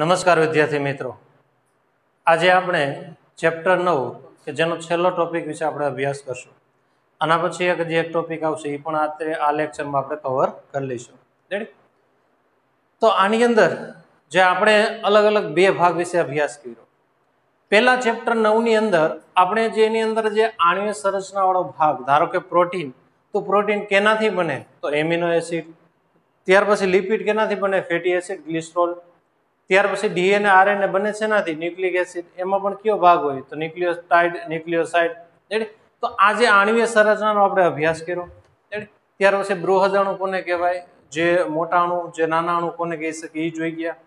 નમસ્કાર વિદ્યાર્થી મિત્રો, આજે આપણે ચેપ્ટર 9 કે જેનો છેલ્લો ટોપિક વિશે આપણે અભ્યાસ કરશું. આના પછી એક ટોપિક આવશે એ પણ આ લેક્ચરમાં આપણે કવર કરી લઈશું. તો આની અંદર જે આપણે અલગ અલગ બે ભાગ વિશે અભ્યાસ કર્યો. પહેલા ચેપ્ટર 9 ની અંદર આપણે જે એની અંદર જે આણ્વિય સંરચનાવાળો ભાગ, ધારો કે પ્રોટીન, તો પ્રોટીન કેનાથી બને? તો એમિનો એસિડ. ત્યાર પછી લિપિડ કેનાથી બને? Fatty acid, glycerol. ત્યાર પછી ડીએનએ આરએનએ બને છે એનાથી? Nucleic acid. એમાં પણ કયો ભાગ હોય? તો ન્યુક્લિયોટાઇડ, ન્યુક્લિયોસાઇડ. તો આ જે આણ્વિય સંરચનાનો આપણે અભ્યાસ કર્યો. ત્યાર પછી બૃહદ અણુ કોને કહેવાય? જે મોટા અણુ, જે નાના અણુ કોને કહી શકીએ એ જોઈ ગયા.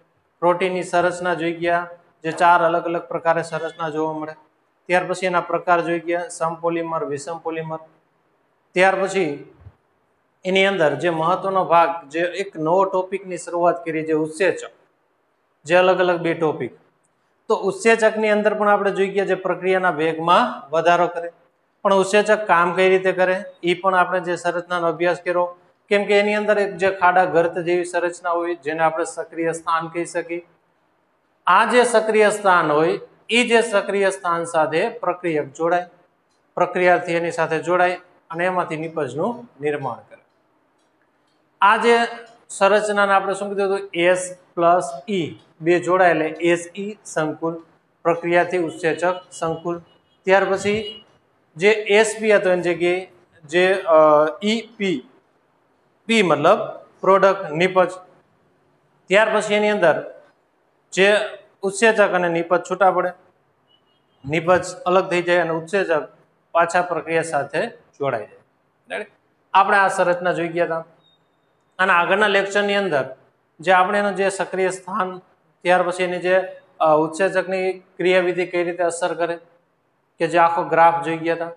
પ્રોટીનની સંરચના જોઈ ગયા, જે 4 અલગ અલગ પ્રકારે સંરચના જોવા મળે. ત્યાર પછી એના પ્રકાર જોઈ ગયા, સમપોલિમર, વિષમ પોલિમર. ત્યાર પછી એની અંદર જે મહત્વનો ભાગ, જે એક નવો ટોપિકની શરૂઆત કરી, જે ઉત્સેચક, જે અલગ અલગ બે ટોપિક. તો ઉત્સેચકની અંદર પણ આપણે જોઈ ગયા જે પ્રક્રિયાના વેગમાં વધારો કરે. પણ ઉત્સેચક કામ કઈ રીતે કરે એ પણ આપણે જે સંરચનાનો અભ્યાસ કર્યો. કેમ કે એની અંદર એક જે ખાડા ગર્ત જેવી સંરચના હોય, જેને આપણે સક્રિય સ્થાન કહી શકીએ. આ જે સક્રિય સ્થાન હોય એ જે સક્રિય સ્થાન સાથે પ્રક્રિયક જોડાય, પ્રક્રિયાથી એની સાથે જોડાય અને એમાંથી નિપજનું નિર્માણ કરે. આ જે સંરચનાને આપણે શું કીધું હતું? S+E બે જોડાય એટલે SE સંકુલ, પ્રક્રિયાથી ઉત્સેચક સંકુલ. ત્યાર પછી જે SP હતો એની જગ્યાએ જે EP, P મતલબ પ્રોડક્ટ, નિપજ. ત્યાર પછી એની અંદર જે ઉત્સેચક અને નિપજ છૂટા પડે, નિપજ અલગ થઈ જાય અને ઉત્સેચક પાછા પ્રક્રિયા સાથે જોડાઈ જાય. આપણે આ સંરચના જોઈ ગયા હતા. અને આગળના લેક્ચરની અંદર જે આપણે એનું જે સક્રિય સ્થાન, ત્યાર પછી એની જે ઉત્સેચકની ક્રિયાવિધિ કઈ રીતે અસર કરે, કે જે આખો ગ્રાફ જોઈ ગયા હતા.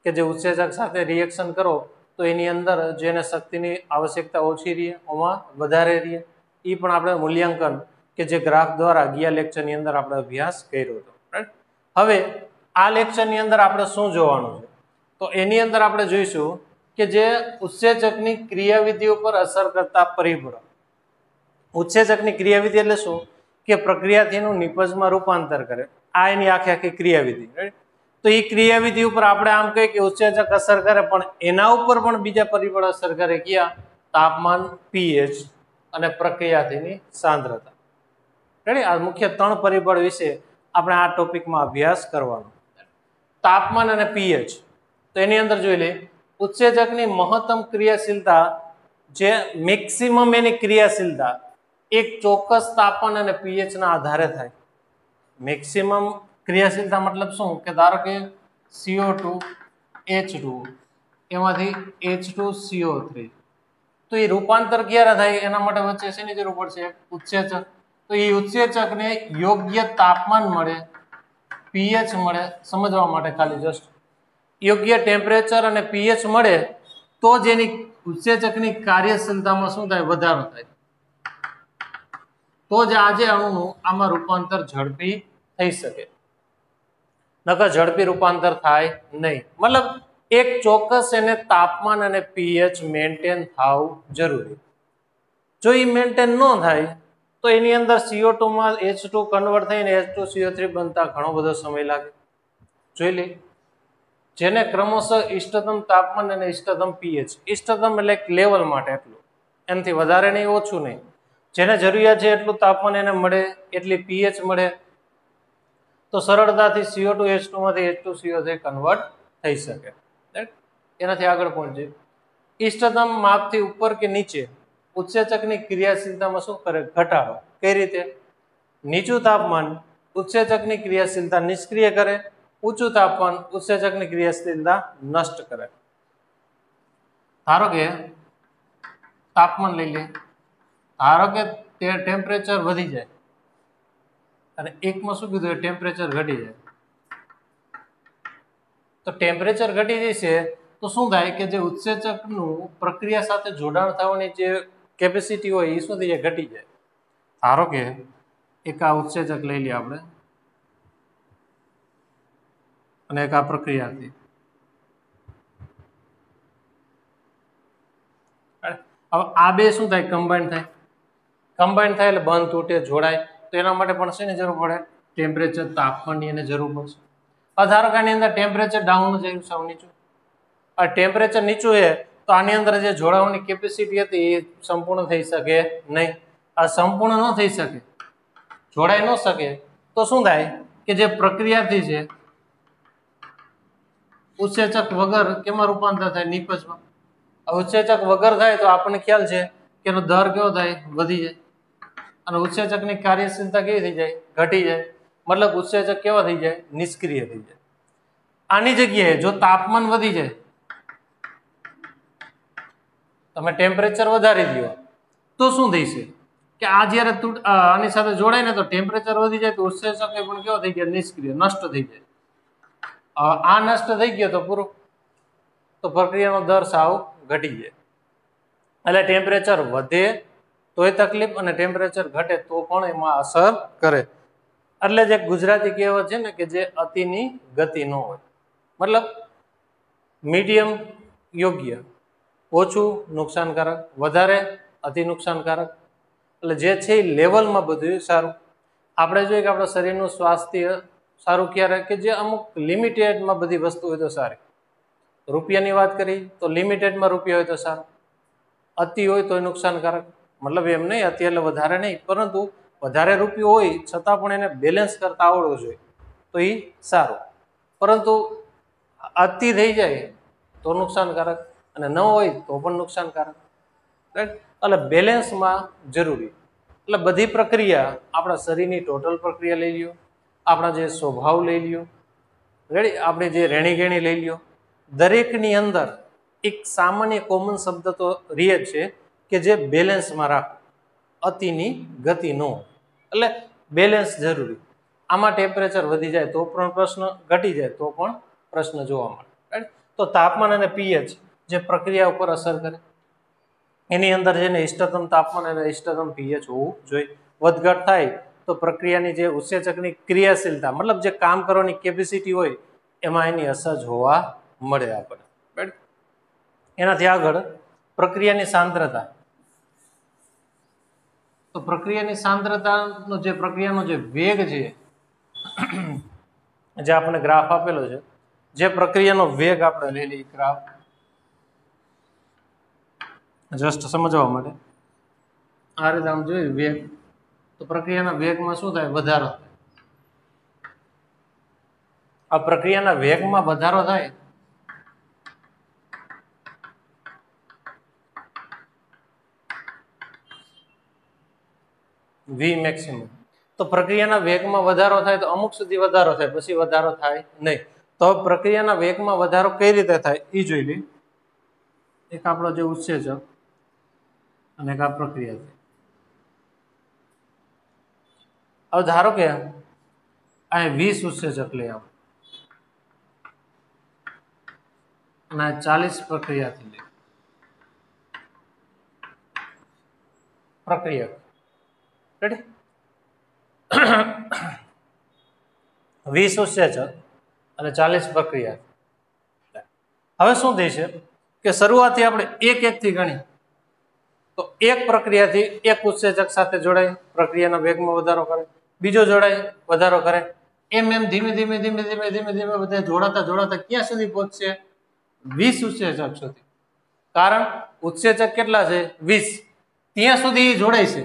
કે જે ઉત્સેચક સાથે રિએક્શન કરો તો એની અંદર જેને શક્તિની આવશ્યકતા ઓછી રહે, એમાં વધારે રહે. એ પણ આપણે મૂલ્યાંકન કે જે ગ્રાફ દ્વારા ગયા લેક્ચરની અંદર આપણે અભ્યાસ કર્યો હતો. હવે આ લેક્ચરની અંદર આપણે શું જોવાનું છે? તો એની અંદર આપણે જોઈશું કે જે ઉત્સેચકની ક્રિયાવિધિ ઉપર અસર કરતા પરિબળો. ઉત્સેચકની ક્રિયાવિધિ એટલે શું? કે પ્રક્રિયાથી એનું નિપજમાં રૂપાંતર કરે. આ એની આખી ક્રિયાવિધિ. તો એ ક્રિયાવિધિ ઉપર આપણે આમ કહીએ કે ઉત્સેચક અસર કરે, પણ એના ઉપર પણ બીજા પરિબળો અસર કરે. ક્યાં? તાપમાન, પીએચ અને પ્રક્રિયાથીની સાંદ્રતા. આ મુખ્ય 3 પરિબળ વિશે આપણે આ ટોપિકમાં અભ્યાસ કરવાનો. તાપમાન અને પીએચ. તો એની અંદર જોઈ લે, ઉત્સેચકની મહત્તમ ક્રિયાશીલતા, જે મેક્સિમમ એની ક્રિયાશીલતા એક ચોક્કસ તાપમાન અને પીએચ ના આધારે થાય. મેક્સિમમ ક્રિયાશીલતા મતલબ શું? કે ધારો કે CO2 H2 એમાંથી H2CO3, તો એ રૂપાંતર ક્યારે થાય? એના માટે વચ્ચે શેની જરૂર પડશે? ઉત્સેચક. તો એ ઉત્સેચકને યોગ્ય તાપમાન મળે, પીએચ મળે, સમજવા માટે ખાલી જસ્ટ યોગ્ય ટેમ્પરેચર અને પીએચ મળે તો જ એની ઉત્સેચકની કાર્યક્ષમતામાં શું થાય? વધારો થાય. તો જ આજે અણુનું આમાં રૂપાંતર ઝડપી થઈ શકે. નકર ઝડપી રૂપાંતર થાય નહીં. મતલબ એક ચોક્કસ એને તાપમાન અને પીએચ મેન્ટેન થવું જરૂરી. જો એ મેન્ટેન ન થાય તો એની અંદર CO2 માં H2 કન્વર્ટ થઈને H2CO3 બનતા ઘણો બધો સમય લાગે. જોઈ લે, જેને ક્રમશઃ ઇષ્ટતમ તાપમાન અને ઇષ્ટતમ પીએચ, ઇષ્ટતમ એટલે એક લેવલ માટે એટલું, એનાથી વધારે નહીં, ઓછું નહીં. જેને જરૂરિયાત છે એટલું તાપમાન એને મળે, એટલી પીએચ મળે, તો સરળતાથી CO2 H2 માંથી H2CO3 કન્વર્ટ થઈ શકે. એનાથી આગળ પહોંચે. ઇષ્ટતમ માપથી ઉપર કે નીચે ઉત્સેચકની ક્રિયાશીલતામાં શું કરે? ઘટાડો. કઈ રીતે? નીચું તાપમાન ઉત્સેચકની ક્રિયાશીલતા નિષ્ક્રિય કરે, ઊંચું તાપમાન ઉત્સેચકની ક્રિયાશીલતા નષ્ટ કરે. ધારો કે તાપમાન લઈ લે, ધારો કે ટેમ્પરેચર વધી જાય અને એકમાં શું કીધું? ટેમ્પરેચર ઘટી જાય. તો ટેમ્પરેચર ઘટી જશે તો શું થાય? કે જે ઉત્સેચકનું પ્રક્રિયા સાથે જોડાણ થવાની જે કેપેસિટી હોય એ શું થઈ જાય? ઘટી જાય. ધારો કે એક આ ઉત્સેચક લઈ લઈએ આપણે અને એક આ પ્રક્રિયાથી. હવે આ બે શું થાય? કમ્બાઈન થાય. કમ્બાઈન થાય એટલે બંધ તૂટે, જોડાય. તો તો એના માટે પણ શેની જરૂર પડે? ટેમ્પરેચર, તાપમાનની એને જરૂર પડશે. આ ધારો કે આની અંદર ટેમ્પરેચર ડાઉન જાય, સાવ નીચું. આ ટેમ્પરેચર નીચું છે તો આની અંદર જે જોડાવાની કેપેસિટી હતી એ સંપૂર્ણ થઈ શકે નહીં. આ સંપૂર્ણ ન થઈ શકે, જોડાઈ ન શકે તો શું થાય કે જે પ્રક્રિયાથી છે ઉત્સેચક વગર કેમાં રૂપાંતર થાય? નિપજમાં. ઉત્સેચક વગર થાય તો આપણને ખ્યાલ છે કે એનો દર કેવો થાય? વધી જાય. અને ઉત્સેચકની કાર્યશીલતા કેવી થઈ જાય? ઘટી જાય. મતલબ ઉત્સેચક કેવા થઈ જાય? નિષ્ક્રિય થઈ જાય. આની જગ્યાએ જો તાપમાન વધી જાય, તમે ટેમ્પરેચર વધારી દો તો શું થશે કે આ જ્યારે આની સાથે જોડાય ને તો ટેમ્પરેચર વધી જાય તો ઉત્સેચક પણ કેવો થઈ ગયા? નિષ્ક્રિય, નષ્ટ થઈ જાય. આ નષ્ટ થઈ ગયો તો પૂરું, તો પ્રક્રિયાનો દર સાવ ઘટી જાય. એટલે ટેમ્પરેચર વધે તોય તકલીફ અને ટેમ્પરેચર ઘટે તો પણ એમાં અસર કરે. એટલે જે ગુજરાતી કહેવત છે ને કે જે અતિની ગતિ ન હોય, મતલબ મીડિયમ યોગ્ય, ઓછું નુકસાનકારક, વધારે અતિ નુકસાનકારક. એટલે જે છે એ લેવલમાં બધું સારું. આપણે જોઈએ કે આપણા શરીરનું સ્વાસ્થ્ય સારું ક્યારે? કે જે અમુક લિમિટેડમાં બધી વસ્તુ હોય તો સારી. રૂપિયાની વાત કરી તો લિમિટેડમાં રૂપિયા હોય તો સારું, અતિ હોય તો નુકસાનકારક. મતલબ એમ નહીં અતિ એટલે વધારે નહીં, પરંતુ વધારે રૂપિયો હોય છતાં પણ એને બેલેન્સ કરતા આવડવું જોઈએ તો એ સારું. પરંતુ અતિ થઈ જાય તો નુકસાનકારક, અને ન હોય તો પણ નુકસાનકારક. રાઈટ? એટલે બેલેન્સમાં જરૂરી. એટલે બધી પ્રક્રિયા, આપણા શરીરની ટોટલ પ્રક્રિયા લઈ લ્યો, આપણા જે સ્વભાવ લઈ લ્યો, રેડી, આપણે જે રહેણી ગેણી લઈ લ્યો, દરેકની અંદર એક સામાન્ય કોમન શબ્દ તો રહે જ છે કે જે બેલેન્સમાં રાખો, અતિની ગતિ ન હોય. એટલે બેલેન્સ જરૂરી. આમાં ટેમ્પરેચર વધી જાય તો પણ પ્રશ્ન, ઘટી જાય તો પણ પ્રશ્ન જોવા મળે. રાઈટ? તો તાપમાન અને પીએચ જે પ્રક્રિયા ઉપર અસર કરે, એની અંદર જેને ઇષ્ટતમ તાપમાન અને ઇષ્ટતમ પીએચ હોવું જોઈએ. વધઘટ થાય તો પ્રક્રિયાની જે ઉત્સેચકની ક્રિયાશીલતા, મતલબ જે કામ કરવાની કેપેસિટી હોય એમાં એની અસર જોવા મળે આપણે. રાઈટ? એનાથી આગળ પ્રક્રિયાની સાંદ્રતા. તો પ્રક્રિયાની સાંદ્રતાનો જે પ્રક્રિયાનો જે વેગ છે, જે આપણે ગ્રાફ આપેલો છે, જે પ્રક્રિયાનો વેગ આપણે લઈ લઈએ ગ્રાફ જસ્ટ સમજવા માટે. આ રીતે આમ જોઈએ વેગ, તો પ્રક્રિયાના વેગમાં શું થાય? વધારો થાય. આ પ્રક્રિયાના વેગમાં વધારો થાય વી મેક્સિમમ. તો પ્રક્રિયાના વેગમાં વધારો થાય તો અમુક સુધી વધારો થાય, પછી વધારો થાય નહીં. તો પ્રક્રિયાના વેગમાં વધારો કઈ રીતે થાય એ જોઈ લઈએ. એક આપણો જે ઉત્સેચક અને એક આ પ્રક્રિયા છે. હવે ધારો કે આ 20 ઉત્સેચક લઈ આવો અને 40 પ્રક્રિયાથી લે પ્રક્રિયા. રેડી? 20 ઉત્સેચક અને 40 પ્રક્રિયા. હવે શું થઈ છે કે શરૂઆતથી આપણે એક થી ગણી તો એક પ્રક્રિયાથી એક ઉત્સેચક સાથે જોડાય, પ્રક્રિયાના વેગમાં વધારો કરે, બીજો જોડાય, વધારો કરે. એમ એમ ધીમે ધીમે ધીમે ધીમે ધીમે ધીમે બધા જોડાતા જોડાતા ક્યાં સુધી પહોંચશે? 20 ઉત્સેચક સુધી. કારણ ઉત્સેચક કેટલા છે? 20. ત્યાં સુધી જોડાય છે.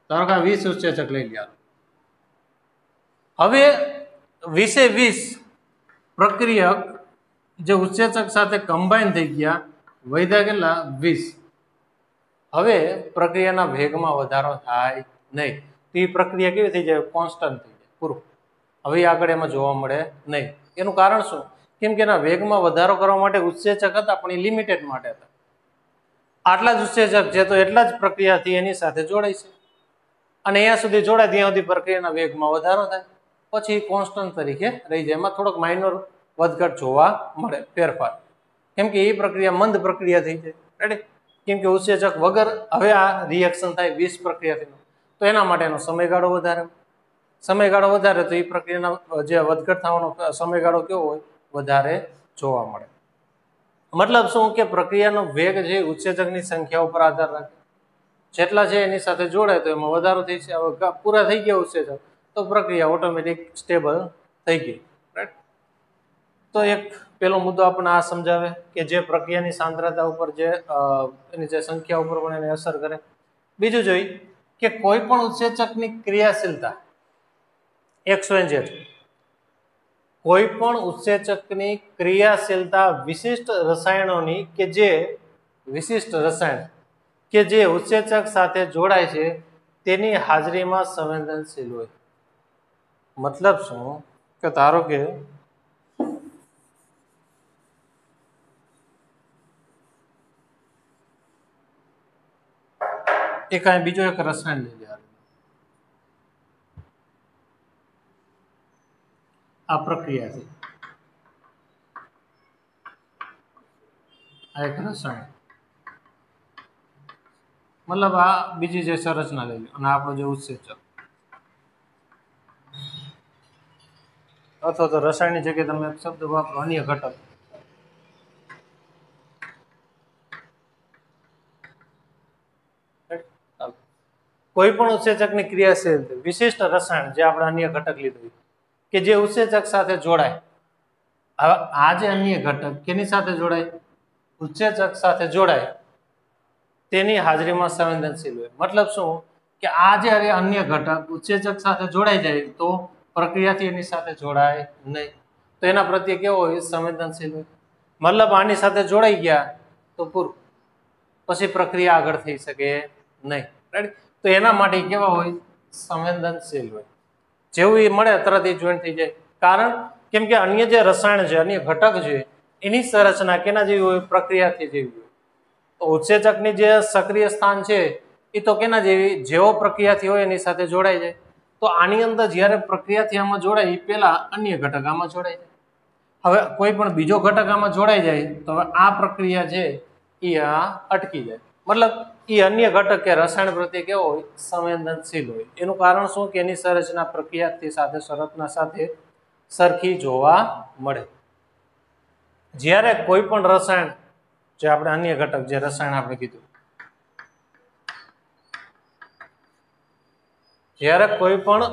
ધારો કે 20 ઉત્સેચક લઈ ગયા. હવે 20 પ્રક્રિયક જે ઉત્સેચક સાથે કમ્બાઈન થઈ ગયા, વૈધા કેટલા? 20. હવે પ્રક્રિયાના વેગમાં વધારો થાય નહીં. તો એ પ્રક્રિયા કેવી થઈ જાય? કોન્સ્ટન્ટ થઈ જાય. પૂરું. હવે આગળ એમાં જોવા મળે નહીં. એનું કારણ શું? કેમ કે એના વેગમાં વધારો કરવા માટે ઉત્સેચક હતા પણ એ લિમિટેડ માટે હતા. આટલા જ ઉત્સેચક છે તો એટલા જ પ્રક્રિયાથી એની સાથે જોડાય છે, અને અહીંયા સુધી જોડાય ત્યાં સુધી પ્રક્રિયાના વેગમાં વધારો થાય, પછી કોન્સ્ટન્ટ તરીકે રહી જાય. એમાં થોડોક માઇનોર વધઘટ જોવા મળે, ફેરફાર. કેમ કે એ પ્રક્રિયા મંદ પ્રક્રિયા થઈ જાય. રેડી? કેમ કે ઉત્સેચક વગર હવે આ રિએક્શન થાય 20 પ્રક્રિયાથી, તો એના માટેનો સમયગાળો વધારે. સમયગાળો વધારે તો એ પ્રક્રિયાના જે વધઘટ થવાનો સમયગાળો કેવો હોય? વધારે જોવા મળે. મતલબ શું કે પ્રક્રિયાનો વેગ છે ઉત્સેચકની સંખ્યા ઉપર આધાર રાખે. જેટલા છે એની સાથે જોડાય તો એમાં વધારો થઈ છે. હવે પૂરા થઈ ગયા ઉત્સેચક તો પ્રક્રિયા ઓટોમેટિક સ્ટેબલ થઈ ગઈ. રાઈટ. તો એક પેલો મુદ્દો આપણને આ સમજાવે કે જે પ્રક્રિયાની સાંદ્રતા ઉપર જે એની જે સંખ્યા ઉપર પણ એને અસર કરે. બીજું જોઈ કે કોઈ પણ ઉત્સેચકની ક્રિયાશીલતા XYZ, કોઈ પણ ઉત્સેચકની ક્રિયાશીલતા વિશિષ્ટ રસાયણોની કે જે વિશિષ્ટ રસાયણ કે જે ઉત્સેચક સાથે જોડાય છે તેની હાજરીમાં સંવેદનશીલ હોય. મતલબ શું કે ધારો કે એક આ બીજો એક રસાયણ લઈ લે. આ પ્રક્રિયા છે, આ એક રસાયણ, મતલબ આ બીજી જે સંરચના લઈ લો અને આપણો જે ઉત્સેચક અથવા તો રસાયણની જગ્યાએ તમે એક શબ્દ વાપરો અન્ય ઘટક. કોઈ પણ ઉત્સેચકની ક્રિયાશીલ વિશિષ્ટ રસાયણ જે આપણે અન્ય ઘટક લીધું કે જે ઉત્સેચક સાથે જોડાય. હવે આ જે અન્ય ઘટક કેની સાથે જોડાય? ઉત્સેચક સાથે જોડાય તેની હાજરીમાં સંવેદનશીલ હોય. મતલબ શું કે આ જે અન્ય ઘટક ઉત્સેચક સાથે જોડાઈ જાય તો પ્રક્રિયાથી એની સાથે જોડાય નહીં, તો એના પ્રત્યે કેવો હોય? સંવેદનશીલ હોય. મતલબ આની સાથે જોડાઈ ગયા તો પૂરું, પછી પ્રક્રિયા આગળ થઈ શકે નહીં. રાઈટ. તો એના માટે કેવા હોય? સંવેદનશીલ હોય. જેવું એ મળે તરત એ જોઈન્ટ થઈ જાય. કારણ કેમ કે અન્ય જે રસાયણ છે, અન્ય ઘટક છે, એની સંરચના કેના જેવી હોય? પ્રક્રિયાથી જેવી હોય. તો ઉત્સેચકની જે સક્રિય સ્થાન છે એ તો કેના જેવી? જેવો પ્રક્રિયાથી હોય એની સાથે જોડાઈ જાય. તો આની અંદર જ્યારે પ્રક્રિયાથી આમાં જોડાય એ પેલા અન્ય ઘટક આમાં જોડાઈ જાય. હવે કોઈ પણ બીજો ઘટક આમાં જોડાઈ જાય તો હવે આ પ્રક્રિયા છે એ આ અટકી જાય. મતલબ એ અન્ય ઘટક કે રસાયણ પ્રત્યે કેવો હોય? સંવેદનશીલ હોય. એનું કારણ શું કે એની સંરચના પ્રક્રિયાથી સાથે સંરચના સાથે સરખી જોવા મળે. જ્યારે કોઈ પણ રસાયણ જે આપણે અન્ય ઘટક જે રસાયણ આપણે કીધું, જ્યારે કોઈ પણ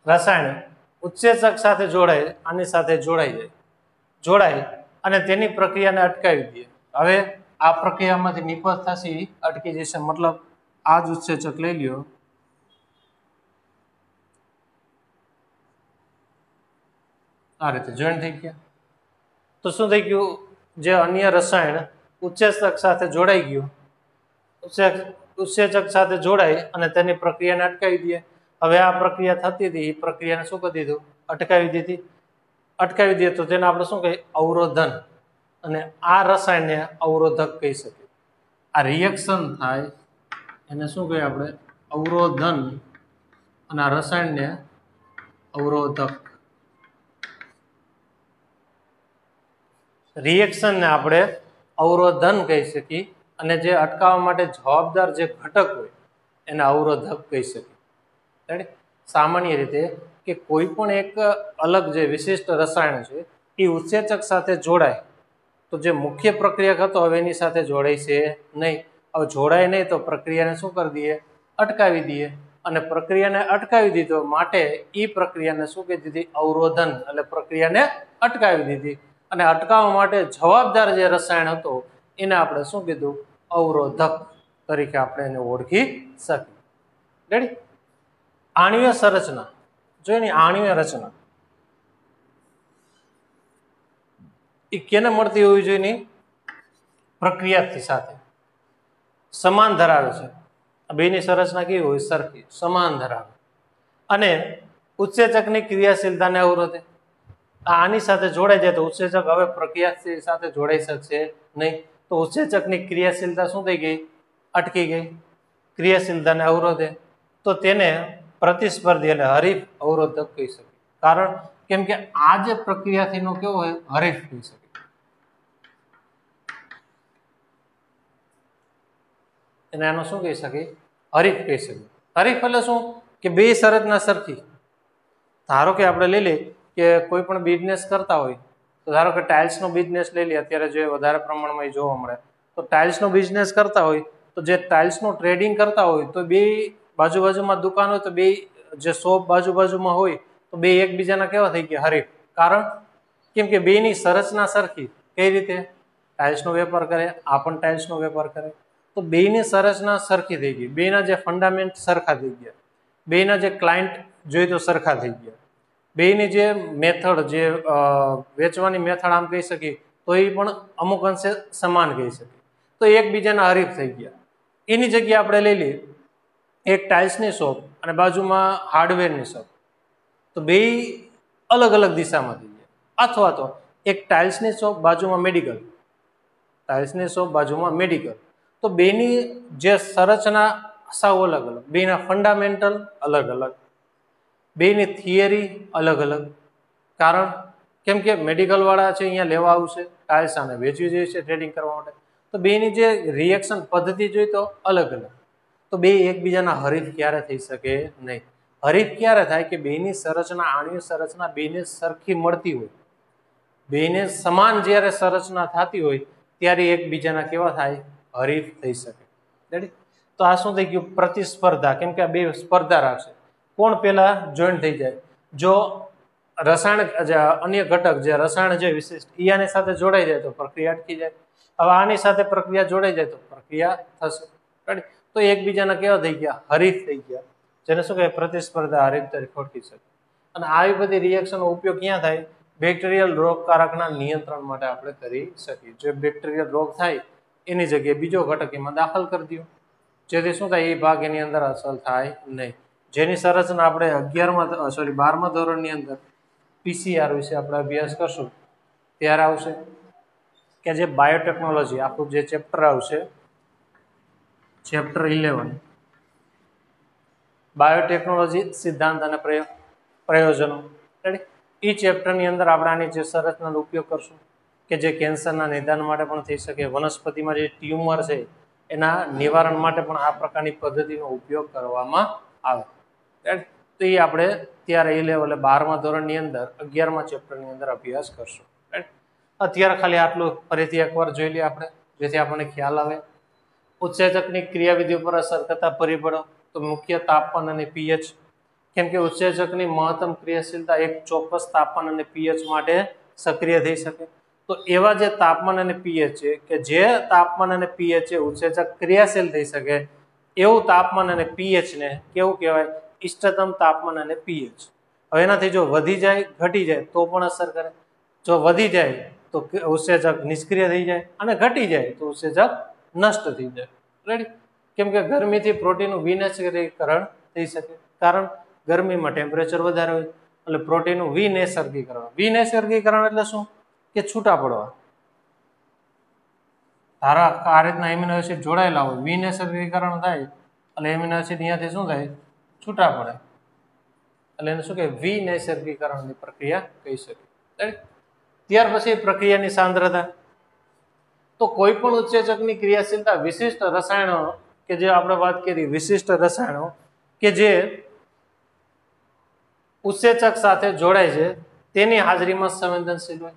રસાયણ ઉત્સેચક સાથે જોડાય, આની સાથે જોડાય અને તેની પ્રક્રિયાને અટકાવી દે. હવે આ પ્રક્રિયામાંથી નિપજ થશે, અટકી જશે. મતલબ આ જ ઉત્સેચક લઈ લ્યો, આ રીતે જોઈન્ટ થઈ ગયા તો શું થઈ ગયું? જે અન્ય રસાયણ ઉત્સેચક સાથે જોડાઈ ગયું, ઉત્સેચક સાથે જોડાય અને તેની પ્રક્રિયાને અટકાવી દે. હવે આ પ્રક્રિયા થતી હતી એ પ્રક્રિયાને શું કરી દીધું? અટકાવી દીધી. અટકાવી દે તો તેને આપણે શું કહીએ? અવરોધન. અને આ રસાયણને અવરોધક કહી શકીએ. આ રિએક્શન થાય એને શું કહીએ આપણે? અવરોધન. અને આ રસાયણને અવરોધક. રિએક્શનને આપણે અવરોધન કહી શકીએ અને જે અટકાવવા માટે જવાબદાર જે ઘટક હોય એને અવરોધક કહી શકીએ. સામાન્ય રીતે કે કોઈ પણ એક અલગ જે વિશિષ્ટ રસાયણ છે એ ઉત્સેચક સાથે જોડાય તો જે મુખ્ય પ્રક્રિયા હતો હવે એની સાથે જોડાય છે નહીં. હવે જોડાય નહીં તો પ્રક્રિયાને શું કરી દઈએ? અટકાવી દઈએ. અને પ્રક્રિયાને અટકાવી દીધો માટે એ પ્રક્રિયાને શું કહી દીધી? અવરોધન. એટલે પ્રક્રિયાને અટકાવી દીધી. અને અટકાવવા માટે જવાબદાર જે રસાયણ હતો એને આપણે શું કીધું? અવરોધક તરીકે આપણે એને ઓળખી શકીએ. રેડી? આણ્વીય સંરચના જોઈ, આણ્વીય રચના એ કેને મળતી હોવી જોઈએ? પ્રક્રિયાથી સાથે સમાન ધરાવે છે. બેની સંરચના કેવી હોય? સરખી, સમાન ધરાવે. અને ઉત્સેચકની ક્રિયાશીલતાને અવરોધે. આની સાથે જોડાઈ જાય તો ઉત્સેચક હવે પ્રક્રિયા સાથે જોડાઈ શકશે નહીં. તો ઉત્સેચકની ક્રિયાશીલતા શું થઈ ગઈ? અટકી ગઈ. ક્રિયાશીલતાને અવરોધે તો તેને પ્રતિસ્પર્ધી એટલે હરીફ અવરોધક કહી શકે. કારણ કેમ કે આ જે પ્રક્રિયાથીનો કેવો હોય? હરીફ કહી શકે. એને આનો શું કહી શકે? હરીફ કહી શકે. હરીફ એટલે શું કે બે સંરચના સરખી. ધારો કે આપણે લઈ લઈએ કે કોઈ પણ બિઝનેસ કરતા હોય તો ધારો કે ટાઇલ્સનો બિઝનેસ લઈ લે, અત્યારે જે વધારે પ્રમાણમાં જોવા મળે તો ટાઇલ્સનો બિઝનેસ કરતા હોય તો જે ટાઇલ્સનું ટ્રેડિંગ કરતા હોય તો બે બાજુ બાજુમાં દુકાન હોય તો બે જે શોપ બાજુ બાજુમાં હોય તો બે એકબીજાના કેવા થઈ ગયા હરીફ. કારણ કેમ કે બેની સંરચના સરખી. કઈ રીતે? ટાઇલ્સનો વેપાર કરે, આ પણ ટાઇલ્સનો વેપાર કરે, તો બેની સંરચના સરખી થઈ ગઈ, બેના જે ફંડામેન્ટ સરખા થઈ ગયા, બેના જે ક્લાયન્ટ જોઈએ તો સરખા થઈ ગયા, બેની જે મેથડ જે વેચવાની મેથડ આમ કહી શકીએ તો એ પણ અમુક અંશે સમાન કહી શકીએ, તો એકબીજાના હરીફ થઈ ગયા. એની જગ્યાએ આપણે લઈ લઈએ એક ટાઇલ્સની શોપ અને બાજુમાં હાર્ડવેરની શોપ, તો બે અલગ અલગ દિશામાં થઈ ગયા. અથવા તો એક ટાઇલ્સની શોપ બાજુમાં મેડિકલ, ટાઇલ્સની શોપ બાજુમાં મેડિકલ, તો બેની જે સંરચના સાવ અલગ અલગ, બેના ફંડામેન્ટલ અલગ અલગ, બેની થિયરી અલગ અલગ. કારણ કેમ કે મેડિકલ વાળા છે અહીંયા લેવા આવશે, ટાઇલ્સ આને વેચવી જોઈએ છે ટ્રેડિંગ કરવા માટે, તો બેની જે રિએક્શન પદ્ધતિ જોઈએ તો અલગ અલગ, તો બે એકબીજાના હરીફ ક્યારે થઈ શકે નહીં. હરીફ ક્યારે થાય કે બેની સંરચના, આણ્વિક સંરચના બેને સરખી મળતી હોય, બેને સમાન જ્યારે સંરચના થતી હોય ત્યારે એકબીજાના કેવા થાય? હરીફ થઈ શકે. રેડી? તો આ શું થઈ ગયું? પ્રતિસ્પર્ધા. કેમ કે આ બે સ્પર્ધા રાખશે, કોણ પેલા જોઈન્ટ થઈ જાય. જો રસાયણ અન્ય ઘટક જે રસાયણ જે વિશિષ્ટ આની સાથે જોડાઈ જાય તો પ્રક્રિયા અટકી જાય. હવે આની સાથે પ્રક્રિયા જોડાઈ જાય તો પ્રક્રિયા થશે. રેડી? તો એકબીજાના કેવા થઈ ગયા? હરીફ થઈ ગયા, જેને શું કહે? પ્રતિસ્પર્ધા, હરીફ તરીકે ઓળખી શકે. અને આવી બધી રિએક્શનનો ઉપયોગ ક્યાં થાય? બેક્ટેરિયલ રોગકારકના નિયંત્રણ માટે આપણે કરી શકીએ. જો બેક્ટેરિયલ રોગ થાય એની જગ્યાએ બીજો ઘટક એમાં દાખલ કરી દો, જેથી શું થાય? એ ભાગ એની અંદર અસર થાય નહીં. જેની સંરચના આપણે 12મા ધોરણની અંદર PCR વિશે આપણે અભ્યાસ કરશું ત્યારે આવશે કે જે બાયોટેકનોલોજી આખું જે ચેપ્ટર આવશે, ચેપ્ટર 11 બાયોટેકનોલોજી સિદ્ધાંત અને પ્રયોજનો. એ ચેપ્ટરની અંદર આપણે આની જે સંરચનાનો ઉપયોગ કરશું કે જે કેન્સરના નિદાન માટે પણ થઈ શકે, વનસ્પતિમાં જે ટ્યુમર છે એના નિવારણ માટે પણ આ પ્રકારની પદ્ધતિનો ઉપયોગ કરવામાં આવે. તો એ આપણે ત્યારે એ લેવલે 12મા ધોરણની અંદર 11મા ચેપ્ટરની અંદર અભ્યાસ કરશું. અત્યારે ખાલી આટલું ફરીથી એકવાર જોઈ લઈએ આપણે, જેથી આપણને ખ્યાલ આવે. ઉત્સેચકની ક્રિયાવિધિ ઉપર અસર કરતા પરિબળો તો મુખ્ય તાપમાન અને પીએચ. કેમ કે ઉત્સેચકની મહત્તમ ક્રિયાશીલતા એક ચોક્કસ તાપમાન અને પીએચ માટે સક્રિય થઈ શકે. તો એવા જે તાપમાન અને પીએચ છે કે જે તાપમાન અને પીએચ છે ઉત્સેચક ક્રિયાશીલ થઈ શકે, એવું તાપમાન અને પીએચ ને કેવું કહેવાય? ઇષ્ટતમ તાપમાન અને પીએચ. હવે એનાથી જો વધી જાય, ઘટી જાય તો પણ અસર કરે. જો વધી જાય તો ઉત્સેચક નિષ્ક્રિય થઈ જાય અને ઘટી જાય તો ઉત્સેચક નષ્ટ થઈ જાય. રેડી? કેમ કે ગરમીથી પ્રોટીનનું વિનૈસર્ગીકરણ થઈ શકે, કારણ ગરમીમાં ટેમ્પરેચર વધારે હોય એટલે પ્રોટીનનું વિનૈસર્ગીકરણ. વિનૈસર્ગીકરણ એટલે શું? કે છૂટા પડવા. ધારા આ રીતના એમિનો એસિડ જોડાયેલા હોય, વિનૈસર્ગીકરણ થાય એટલે એમિનો એસિડ અહીંયાથી શું થાય? છૂટા પડે, એટલે એને શું કહે? વિનૈસર્ગીકરણની પ્રક્રિયા કહી શકે. ત્યાર પછી પ્રક્રિયાની સાંદ્રતા. તો કોઈ પણ ઉત્સેચકની ક્રિયાશીલતા વિશિષ્ટ રસાયણો કે જે આપણે વાત કરી, વિશિષ્ટ રસાયણો કે જે ઉત્સેચક સાથે જોડાય છે તેની હાજરીમાં સંવેદનશીલ હોય.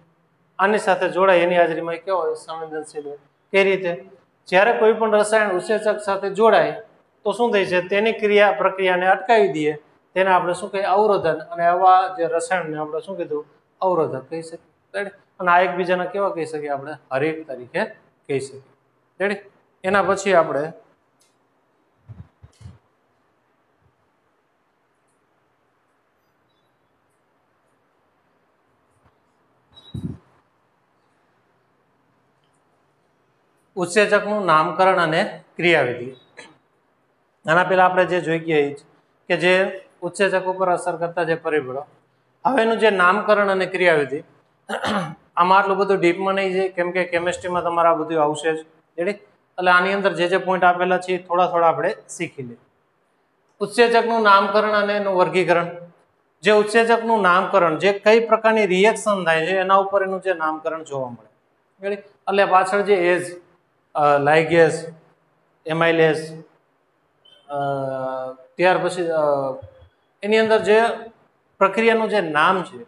આની સાથે જોડાય એની હાજરીમાં કેવો હોય? સંવેદનશીલ હોય. કઈ રીતે? જ્યારે કોઈ પણ રસાયણ ઉત્સેચક સાથે જોડાય તો શું થાય છે? તેની પ્રક્રિયાને અટકાવી દઈએ, તેને આપણે શું કહીએ? અવરોધન. અને આવા જે રસાયણને આપણે શું કીધું? અવરોધક કહી શકીએ. અને આ એકબીજાના કેવા કહી શકીએ? આપણે હરીફ તરીકે કહી શકીએ. રેડી? એના પછી આપણે ઉત્સેચકનું નામકરણ અને ક્રિયાવિધિ. આના પહેલા આપણે જે જોઈ ગયા કે જે ઉત્સેચક ઉપર અસર કરતા જે પરિબળો, હવે એનું જે નામકરણ અને ક્રિયાવિધિ, આમાં આટલું બધું ડીપમાં નહીં જાય કેમ કે કેમિસ્ટ્રીમાં તમારે આ બધું આવશે જ. રેડી? એટલે આની અંદર જે પોઈન્ટ આપેલા છે થોડા આપણે શીખી લઈએ. ઉત્સેચકનું નામકરણ અને એનું વર્ગીકરણ. જે ઉત્સેચકનું નામકરણ, જે કઈ પ્રકારની રિએક્શન થાય છે એના ઉપર એનું જે નામકરણ જોવા મળે. રેડી? એટલે પાછળ જે એજ, લાઇગેસ, એમાઇલેસ, ત્યાર પછી એની અંદર જે પ્રક્રિયાનું જે નામ છે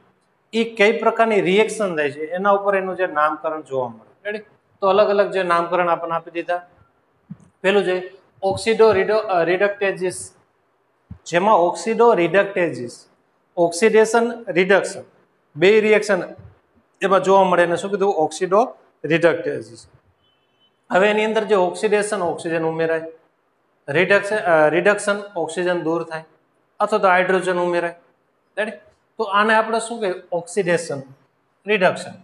એ કઈ પ્રકારની રિએક્શન થાય છે એના ઉપર એનું જે નામકરણ જોવા મળે. રેડી? તો અલગ અલગ જે નામકરણ આપણને આપી દીધા. પેલું જોઈએ ઓક્સિડો રિડક્ટેજીસ, જેમાં ઓક્સિડો રિડક્ટેજીસ ઓક્સિડેશન રિડક્શન બે રિએક્શન એમાં જોવા મળે એને શું કીધું ઓક્સિડો રિડક્ટેજીસ. હવે એની અંદર જે ઓક્સિડેશન ઓક્સિજન ઉમેરાય, રિડક્શન ઓક્સિજન દૂર થાય અથવા તો હાઇડ્રોજન ઉમેરાય. રેડી? તો આને આપણે શું કહીએ ઓક્સિડેશન રિડક્શન.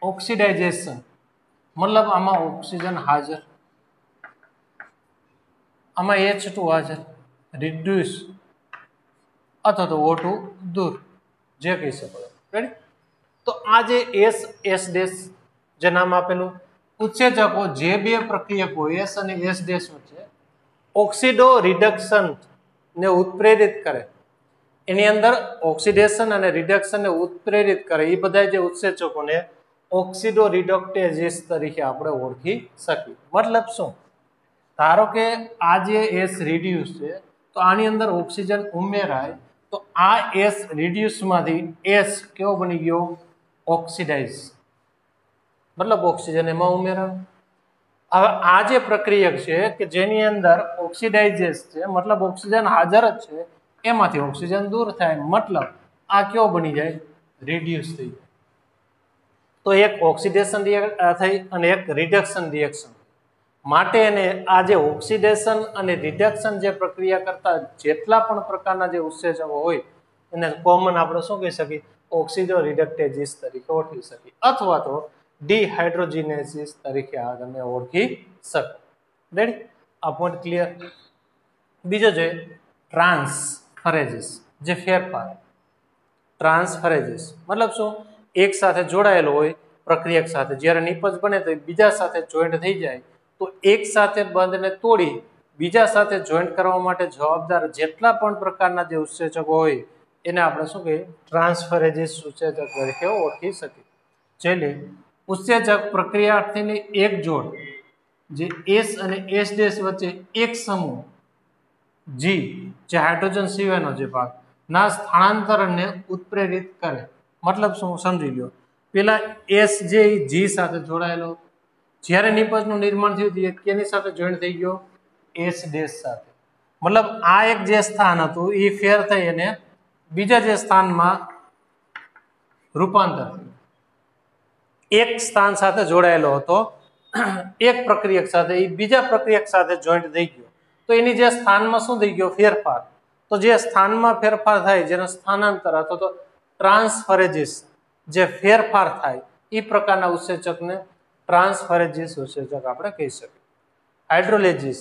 ઓક્સિડાઇઝેશન મતલબ આમાં ઓક્સિજન હાજર, આમાં H2 હાજર, રિડ્યુસ અથવા તો O2 દૂર, જે કહી શકો. રેડી? તો આ જે S ડેશ જે નામ આપેલું ઉત્સેચકો જે બે પ્રક્રિયકો S અને S ડેશ વચ્ચે ઓક્સિડો રિડક્શન ને ઉત્પ્રેરિત કરે, એની અંદર ઓક્સિડેશન અને રિડક્શન ને ઉત્પ્રેરિત કરે એ બધા જે ઉત્સેચકોને ઓક્સિડો રિડક્ટેજીસ તરીકે આપણે ઓળખી શકીએ. મતલબ શું? ધારો કે આ જે S રિડ્યુસ છે તો આની અંદર ઓક્સિજન ઉમેરાય તો આ S રિડ્યુસમાંથી S કેવો બની ગયો ઓક્સિડાઇઝ, મતલબ ઓક્સિજન એમાં ઉમેરાય. હવે આ જે પ્રક્રિયક છે કે જેની અંદર ઓક્સિડાઇઝેસ છે મતલબ ઓક્સિજન હાજર જ છે, એમાંથી ઓક્સિજન દૂર થાય મતલબ આ કેવો બની જાય રિડ્યુસ થઈ જાય. તો એક ઓક્સિડેશન થઈ અને એક રિડક્શન રિએક્શન. માટે એને આ જે ઓક્સિડેશન અને રિડક્શન જે પ્રક્રિયા કરતા જેટલા પણ પ્રકારના જે ઉત્સેચકો હોય એને કોમન આપણે શું કહી શકીએ ઓક્સિડો રિડક્ટેજીસ તરીકે ઓળખી શકીએ અથવા તો ડિહાઇડ્રોજિનેસિસ તરીકે આ તમે ઓળખી શકો. રેડી? આ પોઈન્ટ ક્લિયર. બીજો જોઈએ ટ્રાન્સફરેજીસ, જે ફેરફાર. ટ્રાન્સફરેજીસ મતલબ શું? એક સાથે જોડાયેલો હોય પ્રક્રિયક સાથે, જ્યારે નિપજ બને તો બીજા સાથે જોઈન્ટ થઈ જાય તો એક સાથે બંધને તોડી બીજા સાથે જોઈન્ટ કરવા માટે જવાબદાર જેટલા પણ પ્રકારના જે ઉત્સેચકો હોય એને આપણે શું કહીએ ટ્રાન્સફરેજીસ ઉત્સેચક તરીકે ઓળખી શકીએ. જેને ઉત્સેચક પ્રક્રિયાર્થીની એક જોડ જે S અને S ડેશ વચ્ચે એક સમૂહ G જે હાઇડ્રોજન સિવાયનો જે ભાગ ના સ્થાનાંતરણને ઉત્પ્રેરિત કરે. મતલબ શું સમજી લો. પેલા S જે G સાથે જોડાયેલો, જ્યારે નિપજનું નિર્માણ થયું હતું કેની સાથે જોઈન્ટ થઈ ગયો S ડેશ સાથે. મતલબ આ એક જે સ્થાન હતું એ ફેર થઈ અને બીજા જે સ્થાનમાં રૂપાંતર થયું. એક સ્થાન સાથે જોડાયેલો હતો એક પ્રક્રિયક સાથે, એ બીજા પ્રક્રિયક સાથે જોઈન્ટ થઈ ગયો તો એની જે સ્થાનમાં શું થઈ ગયો ફેરફાર. તો જે સ્થાનમાં ફેરફાર થાય જેનો સ્થાનાંતર અથવા તો ટ્રાન્સફરેજીસ જે ફેરફાર થાય એ પ્રકારના ઉત્સેચકને ટ્રાન્સફરેજીસ ઉત્સેચક આપણે કહી શકીએ. હાઇડ્રોલેજીસ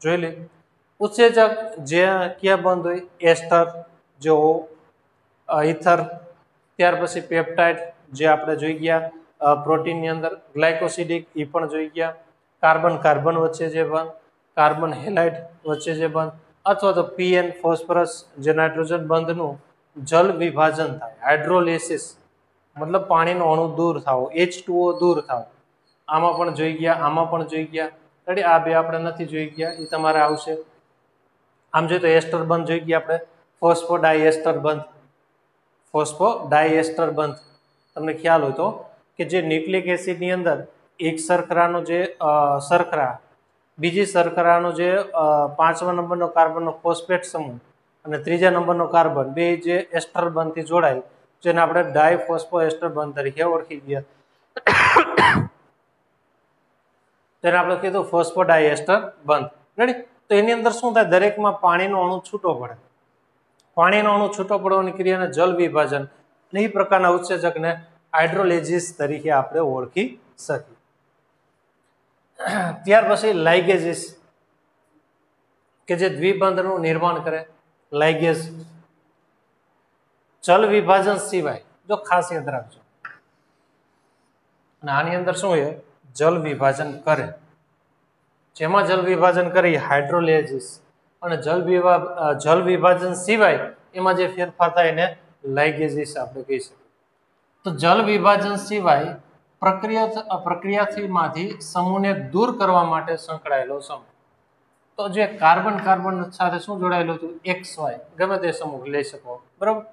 જોઈ લે. ઉત્સેચક જે ક્યાં બંધ હોય એસ્ટર જો ઇથર, ત્યાર પછી પેપ્ટાઇડ જે આપણે જોઈ ગયા પ્રોટીનની અંદર, ગ્લાયકોસિડિક એ પણ જોઈ ગયા, કાર્બન કાર્બન વચ્ચે જે બંધ, કાર્બન હેલાઇડ વચ્ચે જે બંધ અથવા તો PN ફોસ્ફરસ જે નાઇટ્રોજન બંધનું જલ વિભાજન થાય હાઇડ્રોલિસિસ મતલબ પાણીનો અણુ દૂર થાવ, H2O દૂર થાવ. આમાં પણ જોઈ ગયા, આમાં પણ જોઈ ગયા. રેડી? આ બે આપણે નથી જોઈ ગયા, એ તમારે આવશે. આમ જોઈએ તો એસ્ટર બંધ જોઈ ગયા આપણે, ફોસ્ફોડાયએસ્ટર બંધ. ફોસ્ફોડાયએસ્ટર બંધ તમને ખ્યાલ હોય તો કે જે ન્યુક્લિક એસિડની અંદર એક શર્કરાનો જે શર્કરા બીજી શર્કરાનો જે 5મા નંબરનો કાર્બનનો ફોસ્ફેટ સમૂહ અને 3જા નંબરનો કાર્બન બે જે એસ્ટર બંધથી જોડાય જેને આપણે ડાયફોસ્ફો એસ્ટર બંધ તરીકે ઓળખી ગયા. તેને આપણે કીધું ફોસ્ફોડાયએસ્ટર બંધ. રેડી? તો એની અંદર શું થાય દરેકમાં પાણીનો અણુ છૂટો પડે. પાણીનો અણુ છૂટો પડવાની ક્રિયાને જલ વિભાજન અને એ પ્રકારના ઉત્સેચકને હાઇડ્રોલેજીસ તરીકે આપણે ઓળખી શકીએ. ત્યાર પછી લાઇગેજીસ કે જે દ્વિબંધનું નિર્માણ કરે. લાઇગેઝ જલ વિભાજન સિવાય, જો ખાસ યાદ રાખજો, અને આની અંદર શું હોય જલ વિભાજન કરે. જેમાં જલ વિભાજન કરે હાઇડ્રોલેજીસ અને જલ વિભાજન સિવાય એમાં જે ફેરફાર થાય એને લાઇગેજીસ આપણે કહી શકીએ. તો જલ વિભાજન સિવાય પ્રક્રિયામાંથી સમૂહને દૂર કરવા માટે સંકળાયેલો સમૂહ. તો જે કાર્બન કાર્બન સાથે શું જોડાયેલું હતું XY ગમે તે સમૂહ લઈ શકો. બરાબર?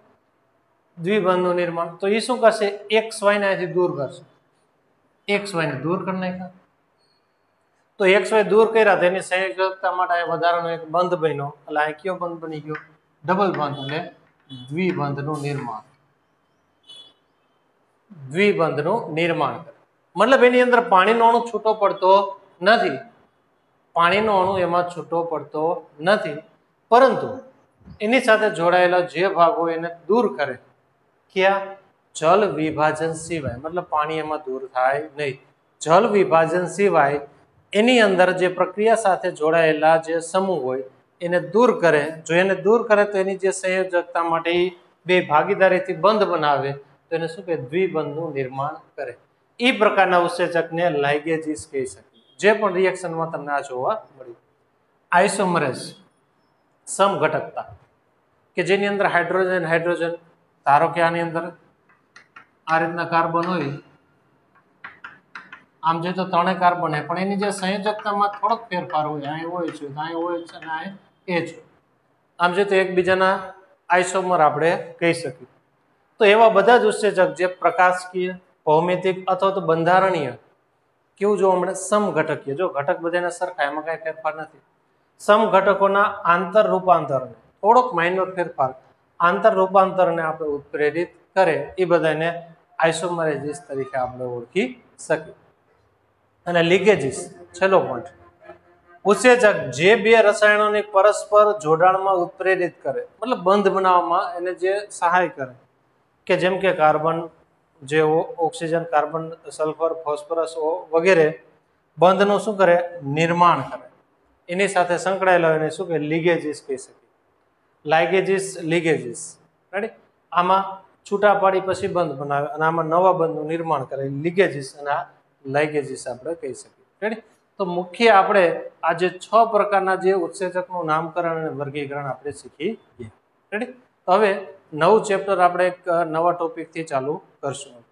દ્વિબંધનું નિર્માણ તો એ શું કરશે XY ને અહીંથી દૂર કરશે, XY ને દૂર કરી નાખ્યા. તો XY દૂર કર્યા તેની સંયોજકતા માટે આ વધારાનો એક બંધ બન્યો એટલે આ કયો બંધ બની ગયો ડબલ બંધ એટલે દ્વિબંધનું નિર્માણ કરે મતલબ એની અંદર પાણીનો અણુ છૂટો પડતો નથી પાણીનો અણુ એમાં છૂટો પડતો નથી પરંતુ એની સાથે જોડાયેલા જે ભાગો એને દૂર કરે ક્યાં જલ વિભાજન સિવાય મતલબ પાણી એમાં દૂર થાય નહીં જલ વિભાજન સિવાય એની અંદર જે પ્રક્રિયા સાથે જોડાયેલા જે સમૂહ હોય એને દૂર કરે જો એને દૂર કરે તો એની જે સંયોજકતા માટે બે ભાગીદારીથી બંધ બનાવે તો એને શું કહે દ્વિબંધનું નિર્માણ કરે એ પ્રકારના ઉત્સેચકને લાઇગેજીસ કહી શકીએ જે પણ રિએક્શનમાં તમને આ જોવા મળ્યું આઇસોમરેઝ સમઘટકતા કે જેની અંદર હાઇડ્રોજન ધારો કે આની અંદર આ રીતના કાર્બન હોય આમ જોઈએ તો ત્રણેય કાર્બન છે પણ એની જે સંયોજકતામાં થોડોક ફેરફાર હોય અહીં હોય છે અહીં હોય છે અને અહીં એ છે આમ જોઈએ તો એકબીજાના આઇસોમર આપણે કહી શકીએ તો એવા બધા જ ઉત્સેચક જે પ્રકાશકીય ભૌમિતિક અથવા તો બંધારણીય કેવું જોવા મળે સમઘટકીય જો ઘટક બધાને સરખા એમાં કાંઈ ફેરફાર નથી સમઘટકોના આંતર રૂપાંતરને થોડોક માઇનર ફેરફાર આંતર રૂપાંતરને આપણે ઉત્પ્રેરિત કરે એ બધાને આઇસોમરેઝિસ તરીકે આપણે ઓળખી શકીએ અને લિગેજીસ છેલ્લો પોઈન્ટ ઉત્સેચક જે બે રસાયણોની પરસ્પર જોડાણમાં ઉત્પ્રેરિત કરે મતલબ બંધ બનાવવામાં એને જે સહાય કરે કે જેમ કે કાર્બન જે ઓક્સિજન કાર્બન સલ્ફર ફોસ્ફરસ વગેરે બંધનું શું કરે નિર્માણ કરે એની સાથે સંકળાયેલા એને શું કે લિગેજીસ કહી શકીએ લાઇગેજીસ લિગેજીસ રાઈટ આમાં છૂટા પાડી પછી બંધ બનાવે અને આમાં નવા બંધનું નિર્માણ કરે લિગેજીસ અને આ લાઇગેજીસ આપણે કહી શકીએ રાઈટ તો મુખ્ય આપણે આ જે 6 પ્રકારના જે ઉત્સેચકનું નામકરણ અને વર્ગીકરણ આપણે શીખી ગયા રાઈટ તો હવે નવું ચેપ્ટર આપણે એક નવા ટોપિકથી ચાલુ કરશું